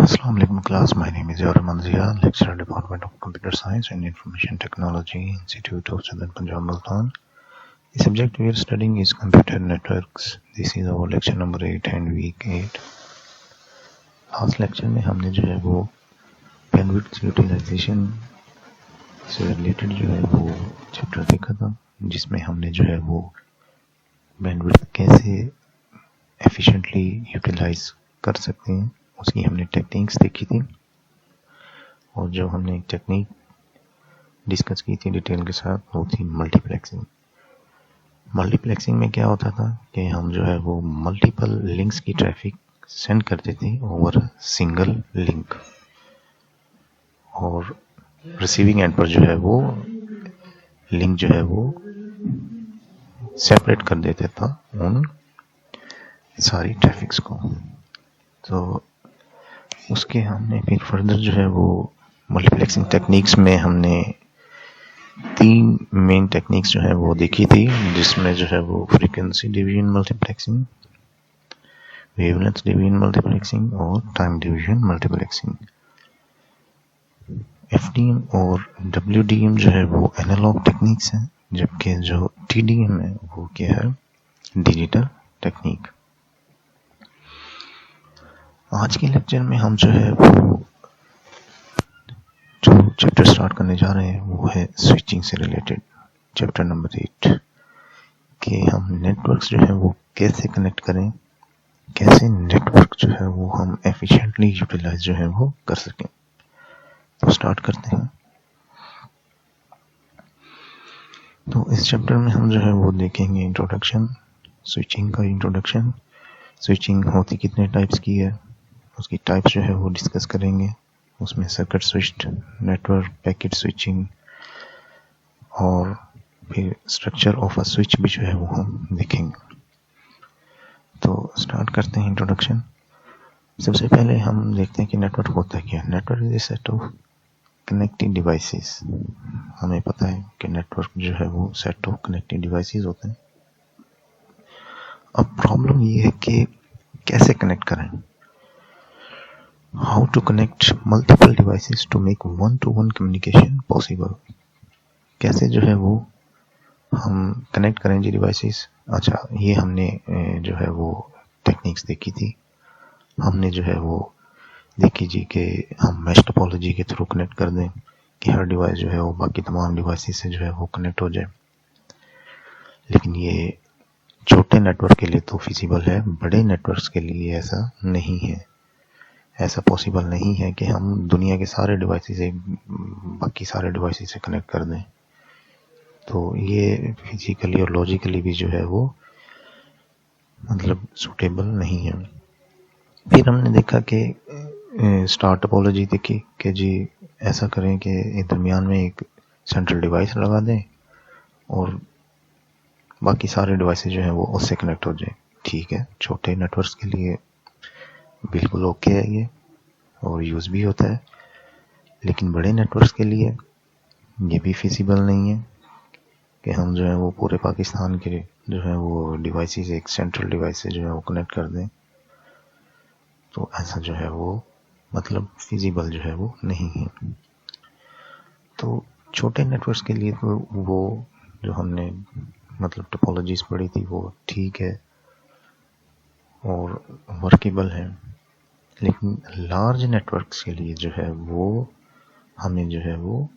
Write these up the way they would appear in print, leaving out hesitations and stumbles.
Assalamu alaikum class. My name is Yaram Zia, lecturer Department of Computer Science and Information Technology, Institute of Southern Punjab, Multan. The subject we are studying is computer networks. This is our lecture number 8 and week 8. Last lecture में हमने जो है वो bandwidth utilization से related जो है वो chapter देखा था, जिसमें हमने जो है वो bandwidth कैसे efficiently utilize कर सकते हैं उसकी हमने टेक्निक्स देखी थी। और जो हमने एक टेक्निक डिस्कस की थी डिटेल के साथ वो थी मल्टीप्लेक्सिंग। मल्टीप्लेक्सिंग में क्या होता था कि हम जो है वो मल्टीपल लिंक्स की ट्रैफिक सेंड करते थे ओवर सिंगल लिंक, और रिसीविंग एंड पर जो है वो लिंक जो है वो सेपरेट कर देता था उन सारी ट्रैफिक्स को। तो उसके हमने फिर फर्दर जो है वो मल्टीप्लेक्सिंग टेक्निक्स में हमने 3 मेन टेक्निक्स जो है वो देखी थी, जिसमें जो है वो frequency division multiplexing, wavelength division multiplexing और टाइम डिवीजन मल्टीप्लेक्सिंग। एफडीएम और डब्ल्यूडीएम जो है वो एनालॉग टेक्निक्स हैं, जबकि जो टीडीएम है वो क्या है, डिजिटल टेक्निक। आज के लेक्चर में हम जो है वो जो चैप्टर स्टार्ट करने जा रहे हैं वो है स्विचिंग से रिलेटेड चैप्टर नंबर 8, कि हम नेटवर्क्स जो है वो कैसे कनेक्ट करें, कैसे नेटवर्क जो है वो हम एफिशिएंटली यूटिलाइज जो है वो कर सकें। तो स्टार्ट करते हैं। तो इस चैप्टर में हम जो है वो देखेंगे इंट्रोडक्शन, स्विचिंग का इंट्रोडक्शन, स्विचिंग होती कितने टाइप्स की है, उसकी टाइप्स जो है वो डिस्कस करेंगे। उसमें circuit switched, network, packet switching और फिर स्ट्रक्चर ऑफ अ स्विच भी जो है वो हम देखेंगे। तो स्टार्ट करते हैं इंट्रोडक्शन। सबसे पहले हम देखते हैं कि नेटवर्क होता है क्या। Network is a set of connecting devices. हमें पता है कि नेटवर्क जो है वो सेट ऑफ कनेक्टिंग डिवाइसेस होते हैं। अब प्रॉब्लम ये है कि कैसे कनेक्ट करें। How to connect multiple devices to make one-to-one communication possible। कैसे जो है वो हम कनेक्ट करें जी डिवाइसेस। अच्छा, ये हमने जो है वो टेक्निक्स देखी थी। हमने जो है वो देखी जी कि हम मैश टोपोलॉजी के थ्रू कनेक्ट कर दें कि हर डिवाइस जो है वो बाकी तमाम डिवाइसेस से जो है वो कनेक्ट हो जाए। लेकिन ये छोटे नेटवर्क के लिए तो फिजिबल है, बड़े नेटवर्क्स के लिए ऐसा नहीं है। ऐसा पॉसिबल नहीं है कि हम दुनिया के सारे डिवाइसेस से बाकी सारे डिवाइसेस से कनेक्ट कर दें। तो ये फिजिकली और लॉजिकली भी जो है वो मतलब सूटेबल नहीं है। फिर हमने देखा कि स्टार टोपोलॉजी देखी कि जी ऐसा करें कि दरमियान में एक सेंट्रल डिवाइस लगा दें और बाकी सारे डिवाइसेस जो हैं वो उससे कनेक्ट हो जाए। ठीक है, छोटे नेटवर्क्स के लिए बिल्कुल ओके है ये और यूज़ भी होता है, लेकिन बड़े नेटवर्क्स के लिए ये भी फिजिबल नहीं है कि हम जो है वो पूरे पाकिस्तान के जो है वो डिवाइसेस एक सेंट्रल डिवाइस से जो है वो कनेक्ट कर दें। तो ऐसा जो है वो मतलब फिजिबल जो है वो नहीं है। तो छोटे नेटवर्क्स के लिए तो वो जो हमने मतलब टोपोलॉजीज पढ़ी थी वो ठीक है और वर्केबल है, लेकिन लार्ज नेटवर्क्स के लिए जो है वो हमें जो है वो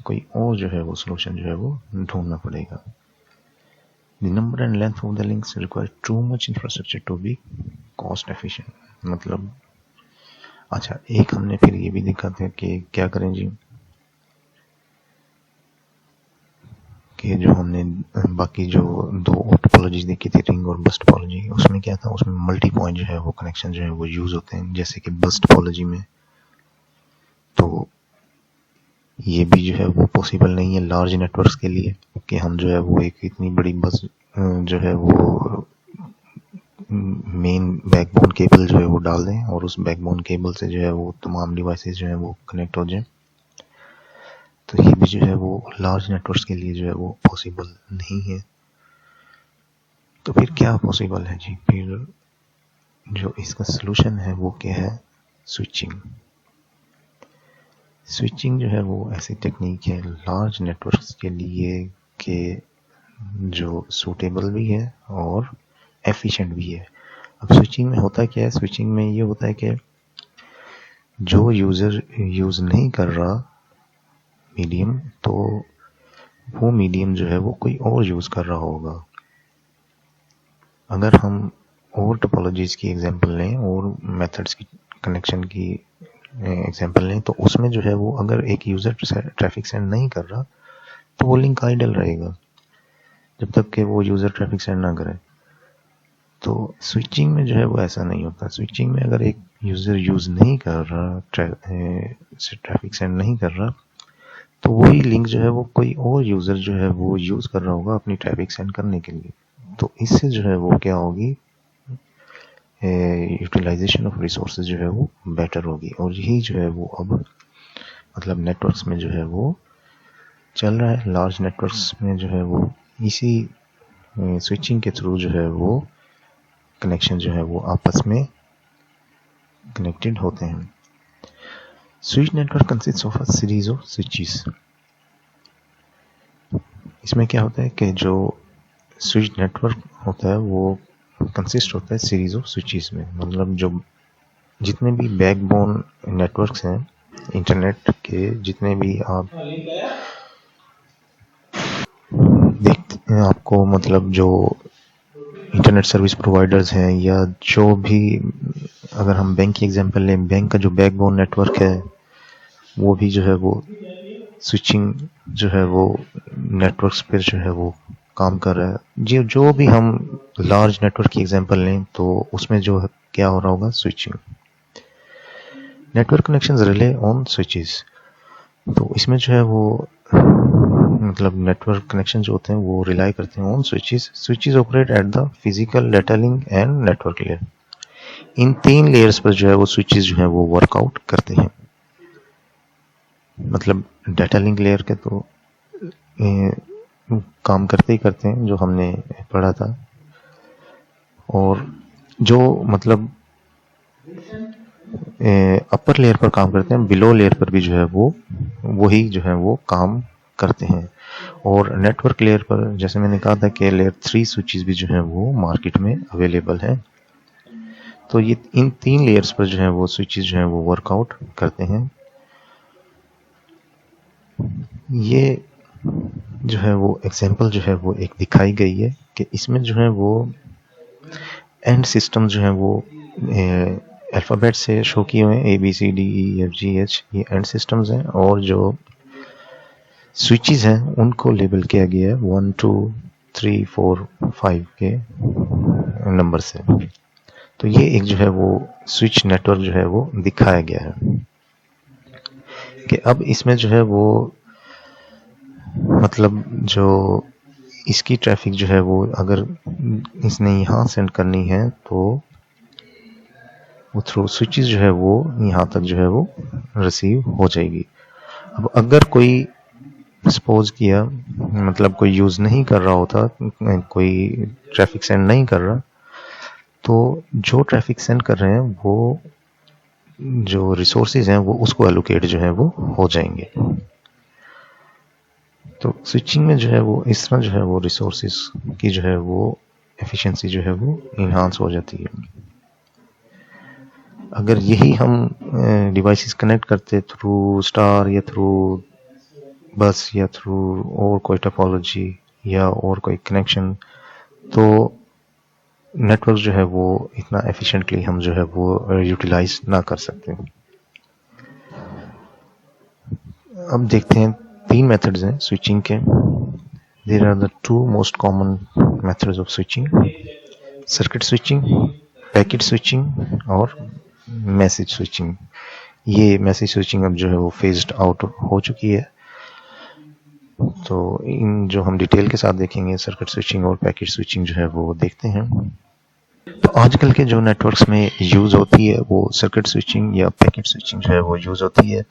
कोई और जो है वो सॉल्यूशन जो है वो ढूंढना पड़ेगा। The number and length of the links require too much infrastructure to be cost efficient। मतलब अच्छा, एक हमने फिर ये भी देखा था कि क्या करें जी कि जो हमने बाकी जो 2 टोपोलॉजीज देखी थी, रिंग और बस टोपोलॉजी, उसमें क्या था, उसमें मल्टी पॉइंट जो है वो कनेक्शन जो है वो यूज होते हैं, जैसे कि बस टोपोलॉजी में। तो ये भी जो है वो पॉसिबल नहीं है लार्ज नेटवर्क्स के लिए कि हम जो है वो एक इतनी बड़ी बस जो है वो मेन बैकबोन केबल जो है वो डाल दें और उस बैकबोन केबल से जो है वो तमाम डिवाइसेस जो है वो कनेक्ट हो जाए। तो ये भी जो है वो लार्ज नेटवर्क्स के लिए जो है वो पॉसिबल नहीं है। तो फिर क्या पॉसिबल है जी, फिर जो इसका सलूशन है वो क्या है, स्विचिंग। स्विचिंग जो है वो ऐसी टेक्निक है लार्ज नेटवर्क्स के लिए कि जो सूटेबल भी है और एफिशिएंट भी है। अब स्विचिंग में होता क्या है, स्विचिंग में ये होता है कि जो यूज़र यूज़ नहीं कर रहा मीडियम, तो वो मीडियम जो है वो कोई और यूज़ कर रहा होगा। अगर हम और टोपोलॉजीज़ की एग्जांपल लें और मेथड्स की कनेक्शन की एग्जांपल लें, तो उसमें जो है वो अगर एक यूज़र ट्रैफिक सेंड नहीं कर रहा तो वो लिंक आइडल रहेगा जब तक कि वो यूज़र ट्रैफिक सेंड ना करे। तो स्विचिंग में जो है वो ऐसा नहीं होता। स्विचिंग में अगर एक यूज़र यूज़ नहीं कर रहा, ट्रैफिक सेंड नहीं कर रहा, तो वही लिंक जो है वो कोई और यूज़र जो है वो यूज़ कर रहा होगा अपनी ट्रैफिक सेंड करने के लिए। तो इससे जो है वो क्या होगी, यूटिलाइजेशन ऑफ रिसोर्सेज जो है वो बेटर होगी। और यही जो है वो अब मतलब नेटवर्क्स में जो है वो चल रहा है। लार्ज नेटवर्क्स में जो है वो इसी स्विचिंग के थ्रू जो है वो कनेक्शन जो है वो आपस में कनेक्टेड होते हैं। Switch network consist of a series of switches. इसमें क्या होता है कि जो स्विच नेटवर्क होता है वो कंसिस्ट होता है सीरीज ऑफ स्विचेस में। मतलब जो जितने भी बैकबोन नेटवर्क्स हैं इंटरनेट के, जितने भी आप देखते हैं, आपको मतलब जो इंटरनेट सर्विस प्रोवाइडर्स हैं या जो भी, अगर हम बैंक की एग्जांपल लें, बैंक का जो बैकबोन नेटवर्क है वो भी जो है वो स्विचिंग जो है वो नेटवर्क्स पर जो है वो काम कर रहा है। जो भी हम लार्ज नेटवर्क की एग्जांपल लें तो उसमें जो है क्या हो रहा होगा, switching. Network connections relay on switches. तो इसमें जो है वो मतलब नेटवर्क कनेक्शन जो होते हैं वो रिलाई करते हैं on switches. Switches operate at the physical data link and network layer. In 3 layers पर जो है वो स्विचेस जो है वो वर्कआउट करते हैं। मतलब डाटा लिंक लेयर के तो काम करते ही करते हैं जो हमने पढ़ा था, और जो मतलब अपर लेयर पर काम करते हैं, बिलो लेयर पर भी जो है वो वही जो है वो काम करते हैं। और नेटवर्क लेयर पर जैसे मैंने कहा था कि लेयर 3 स्विचेस भी जो है वो मार्केट में अवेलेबल है। तो ये इन 3 लेयर्स पर जो है वो स्विचेस जो है वो वर्कआउट करते हैं। ये जो है वो एग्जांपल जो है वो एक दिखाई गई है कि इसमें जो है वो एंड सिस्टम जो है वो अल्फ़ाबेट से शो किए हुए हैं, ABCDEFGH, ये एंड सिस्टम्स हैं। और जो स्विचेस हैं उनको लेबल किया गया है 1 2 3 4 5 के नंबर से। तो ये एक जो है वो स्विच नेटवर्क जो है वो दिखाया गया है कि अब इसमें जो है वो मतलब जो इसकी ट्रैफिक जो है वो अगर इसने यहाँ सेंड करनी है तो वो थ्रू स्विचेस जो है वो यहाँ तक जो है वो रिसीव हो जाएगी। अब अगर कोई सपोज किया मतलब कोई यूज़ नहीं कर रहा होता, कोई ट्रैफिक सेंड नहीं कर रहा, तो जो ट्रैफिक सेंड कर रहे हैं वो जो रिसोर्सेज हैं वो उसको एलोकेट जो है वो हो जाएंगे। तो स्विचिंग में जो है वो इस तरह जो है वो रिसोर्सेज की जो है वो एफिशिएंसी जो है वो इन्हांस हो जाती है। अगर यही हम डिवाइसेस कनेक्ट करते थ्रू स्टार या थ्रू बस या थ्रू और कोई टोपोलॉजी या और कोई कनेक्शन, तो नेटवर्क जो है वो इतना एफिशिएंटली हम जो है वो यूटिलाइज ना कर सकते। अब देखते हैं 3 मेथड्स हैं स्विचिंग के। There are the 2 most common methods of switching: circuit switching, packet switching और मैसेज स्विचिंग। ये मैसेज स्विचिंग अब जो है वो फेज्ड आउट हो चुकी है। तो इन जो हम डिटेल के साथ देखेंगे सर्किट स्विचिंग और पैकेट स्विचिंग जो है वो देखते हैं। तो आजकल के जो नेटवर्क्स में यूज़ होती है वो सर्किट स्विचिंग या पैकेट स्विचिंग जो है वो यूज़ होती है।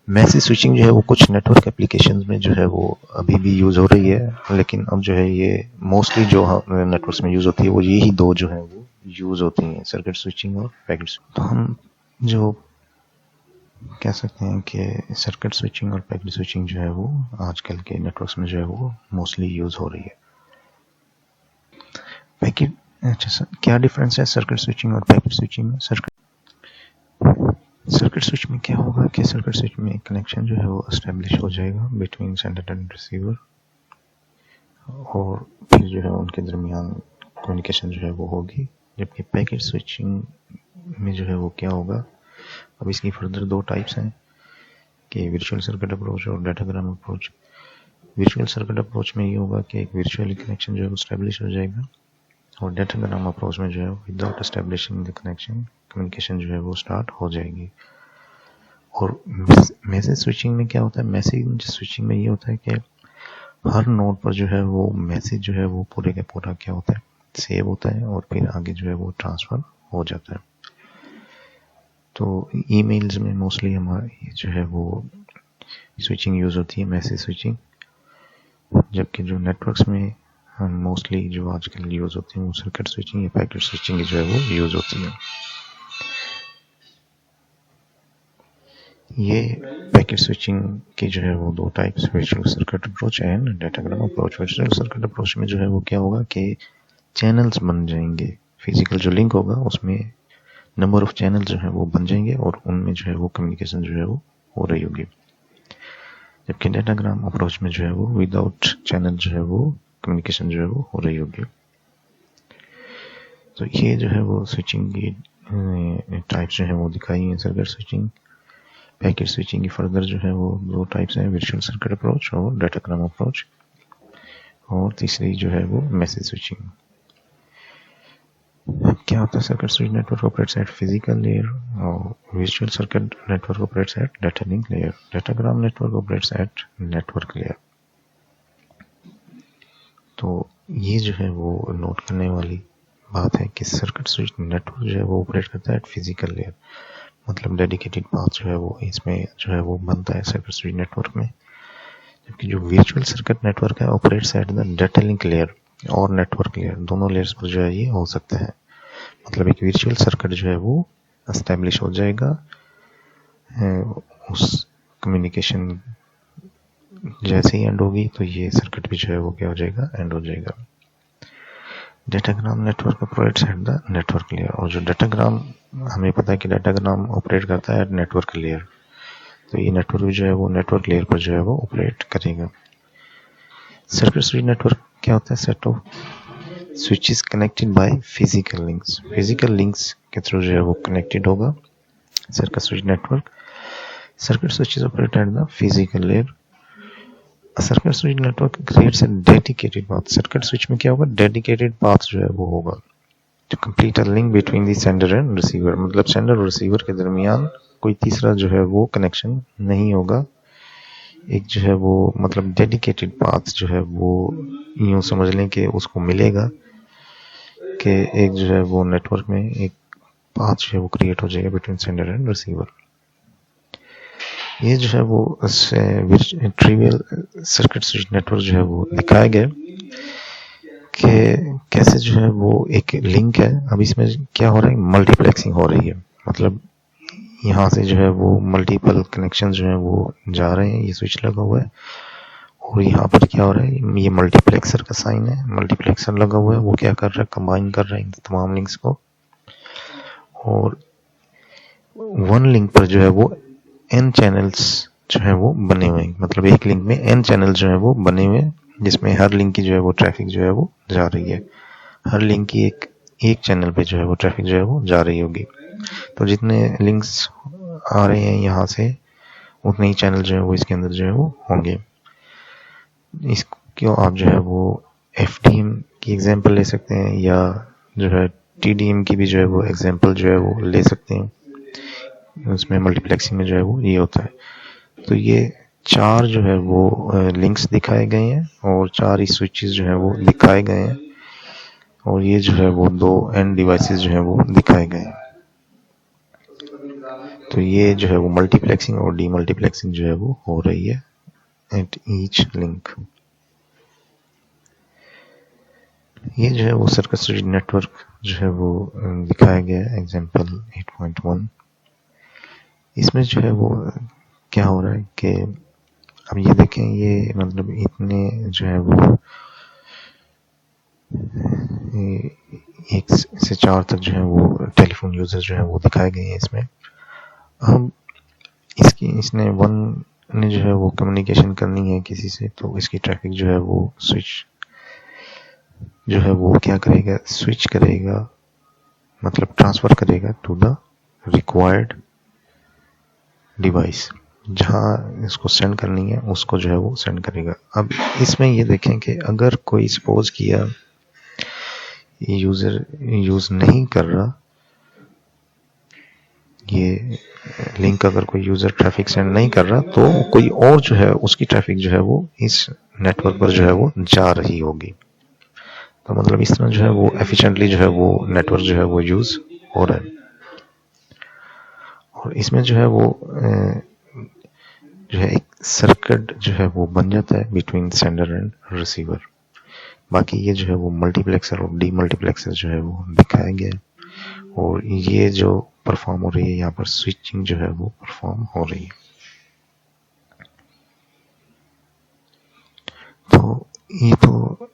मैसेज स्विचिंग जो है वो कुछ नेटवर्क एप्लीकेशंस में जो है वो अभी भी यूज़ हो रही है, लेकिन अब जो है ये मोस्टली जो नेटवर्क्स में यूज़ होती है वो यही 2 जो है वो यूज़ होती हैं, सर्किट स्विचिंग और पैकेट स्विचिंग। तो हम जो कह सकते हैं कि सर्किट स्विचिंग और पैकेट स्विचिंग जो है वो आजकल के नेटवर्क्स में जो है वो मोस्टली यूज हो रही है। पैकेट अच्छा क्या डिफरेंस है सर्किट स्विचिंग और पैकेट स्विचिंग में? सर्किट स्विच में क्या होगा कि सर्किट स्विच में कनेक्शन जो है वो एस्टेब्लिश हो जाएगा बिटवीन सेंडर एंड रिसीवर, और फिर जो है उनके दरमियान कम्युनिकेशन जो है वो होगी। जबकि पैकेट स्विचिंग में जो है वो क्या होगा, अब इसकी फर्दर दो टाइप्स हैं कि वर्चुअल सर्किट अप्रोच और datagram approach. Virtual circuit approach में ये होगा कि एक वर्चुअली कनेक्शन जो है वो एस्टेब्लिश हो जाएगा, और डाटाग्राम अप्रोच में जो है without establishing the connection communication जो है वो स्टार्ट हो जाएगी। और मैसेज स्विचिंग में क्या होता है, मैसेज स्विचिंग में ये होता है कि हर नोड पर जो है वो मैसेज जो है वो पूरे का पूरा क्या होता है, सेव होता है और फिर आगे जो है वो ट्रांसफर हो जाता है। तो ईमेल्स में मोस्टली हमारी जो है वो स्विचिंग यूज होती है, मैसेज स्विचिंग, जबकि जो नेटवर्क्स में हम मोस्टली जो आजकल यूज होती है वो सर्किट स्विचिंग या पैकेट स्विचिंग जो है वो यूज होती है। ये पैकेट स्विचिंग की जो है वो दो types, virtual circuit approach and datagram approach. Virtual circuit approach में जो है वो क्या होगा कि चैनल्स बन जाएंगे, फिजिकल जो लिंक होगा उसमें नंबर ऑफ चैनल जो है वो बन जाएंगे और उनमें जो है वो कम्युनिकेशन जो है वो हो रही होगी। जबकि डाटाग्राम अप्रोच में जो है वो विदाउट चैनल जो है वो कम्युनिकेशन जो है वो हो रही होगी। तो ये जो है वो स्विचिंग की टाइप्स जो है वो दिखाई है सर्किट स्विचिंग। पैकेट स्विचिंग की फर्दर जो है वो दो टाइप्स हैं, वर्चुअल सर्किट अप्रोच और डाटाग्राम अप्रोच, और तीसरी जो है वो मैसेज स्विचिंग। क्या होता है, circuit switch network operates at physical layer और virtual circuit network operates at data link layer, datagram network operates at network layer. तो ये जो है वो नोट करने वाली बात है कि सर्किट स्विच नेटवर्क जो है वो ऑपरेट करता है एट फिजिकल लेयर, मतलब डेडिकेटेड पाथ जो है वो इसमें जो है वो बनता है सर्किट स्विच नेटवर्क में। जबकि जो वर्चुअल सर्किट नेटवर्क है operates at the data link layer और नेटवर्क लेयर, दोनों लेयर्स पर जो है ये हो सकता है। मतलब एक वर्चुअल सर्किट जो है वो एस्टेब्लिश हो जाएगा, उस कम्युनिकेशन जैसे ही एंड होगी तो ये सर्किट भी जो है वो क्या हो जाएगा, एंड हो जाएगा। Datagram network operates at the network layer, और जो डाटाग्राम हमें पता है कि डाटाग्राम ऑपरेट करता है एट नेटवर्क लेयर, तो ये नेटवर्क जो है वो नेटवर्क लेयर पर जो है वो ऑपरेट करेगा। सर्किट स्विच नेटवर्क क्या होता है, set of switches connected by physical links, physical links के थ्रू जो है वो कनेक्टेड होगा circuit switch network. Circuit switches operate at the physical layer. Circuit switch network creates a dedicated path, circuit switch में क्या होगा, डेडिकेटेड पाथ जो है वो होगा to complete a link between the sender and receiver, मतलब sender और receiver के दरमियान कोई तीसरा जो है वो कनेक्शन नहीं होगा। एक जो है वो मतलब डेडिकेटेड पाथ जो है वो यूं समझ लें कि उसको मिलेगा कि एक जो है वो नेटवर्क में एक पाथ जो है वो क्रिएट हो जाएगा बिटवीन सेंडर एंड रिसीवर। ये जो है वो ट्रिवियल सर्किट स्विच नेटवर्क जो है वो दिखाया गया कि कैसे जो है वो एक लिंक है। अब इसमें क्या हो रहा है, मल्टीप्लेक्सिंग हो रही है, मतलब यहाँ से जो है वो मल्टीपल कनेक्शन जो है वो जा रहे हैं, ये स्विच लगा हुआ है, और यहाँ पर क्या हो रहा है, ये मल्टीप्लेक्सर का साइन है, मल्टीप्लेक्सर लगा हुआ है, वो क्या कर रहा है, कंबाइन कर रहा है इन तमाम लिंक्स को, और वन लिंक पर जो है वो n चैनल्स जो है वो बने हुए हैं, मतलब एक लिंक में n चैनल जो है वो बने हुए हैं, जिसमें हर लिंक की जो है वो ट्रैफिक जो है वो जा रही है, हर लिंक की एक चैनल पे जो है वो ट्रैफिक जो है वो जा रही होगी। तो जितने लिंक्स आ रहे हैं यहाँ से उतने ही चैनल जो है वो इसके अंदर जो है वो होंगे। इसको आप जो है वो FDM की एग्जांपल ले सकते हैं, या जो है TDM की भी जो है वो एग्जांपल जो है वो ले सकते हैं, उसमें मल्टीप्लेक्सिंग में जो है वो ये होता है। तो ये चार जो है वो लिंक्स दिखाए गए हैं और चार ही स्विचेस जो है वो दिखाए गए हैं, और ये जो है वो दो एंड डिवाइसेस जो है वो दिखाए गए हैं। तो ये जो है वो मल्टीप्लेक्सिंग और डीमल्टीप्लेक्सिंग जो है वो हो रही है एट ईच लिंक। ये जो है वो सर्किट स्विच नेटवर्क जो है वो दिखाया गया है एग्जांपल 8.1। इसमें जो है वो क्या हो रहा है कि अब ये देखें, ये मतलब इतने जो है वो 1 से 4 तक जो है वो टेलीफोन यूजर जो है वो दिखाए गए हैं इसमें। अब इसने 1 ने जो है वो कम्युनिकेशन करनी है किसी से, तो इसकी ट्रैफिक जो है वो स्विच जो है वो क्या करेगा, स्विच करेगा, मतलब ट्रांसफर करेगा टू द रिक्वायर्ड डिवाइस, जहां इसको सेंड करनी है उसको जो है वो सेंड करेगा। अब इसमें ये देखें कि अगर कोई सपोज किया यूजर यूज नहीं कर रहा, ये लिंक अगर कोई यूजर ट्रैफिक सेंड नहीं कर रहा, तो कोई और जो है उसकी ट्रैफिक जो है वो इस नेटवर्क पर जो है वो जा रही होगी। तो मतलब इस तरह जो है वो एफिशिएंटली जो है वो नेटवर्क जो है वो यूज हो रहा है। और इसमें जो है वो जो है एक सर्किट जो है वो बन जाता है बिटवीन सेंडर एंड रिसीवर। बाकी ये जो है वो मल्टीप्लेक्सर और डीमल्टीप्लेक्सर जो है वो दिखाया गया है, और ये जो परफॉर्म हो रही है यहाँ पर स्विचिंग जो है वो परफॉर्म हो रही है। तो ये तो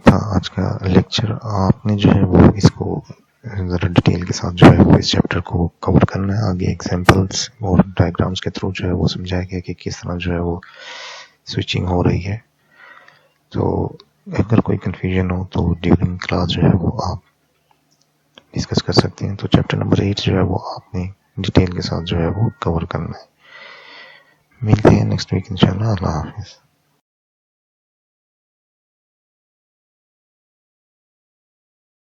था आज का लेक्चर। आपने जो है वो इसको ज़रा डिटेल के साथ जो है वो इस चैप्टर को कवर करना है। आगे एग्जांपल्स और डायग्राम्स के थ्रू जो है वो समझाया गया कि किस तरह जो है वो स्विचिंग हो रही है। तो अगर कोई कन्फ्यूजन हो तो ड्यूरिंग क्लास जो है वो आप डिस्कस कर सकते हैं। तो चैप्टर नंबर 8 जो है वो आपने डिटेल के साथ जो है वो कवर करना है। मिलते हैं नेक्स्ट वीक इंशाल्लाह। अल्लाह हाफिज़।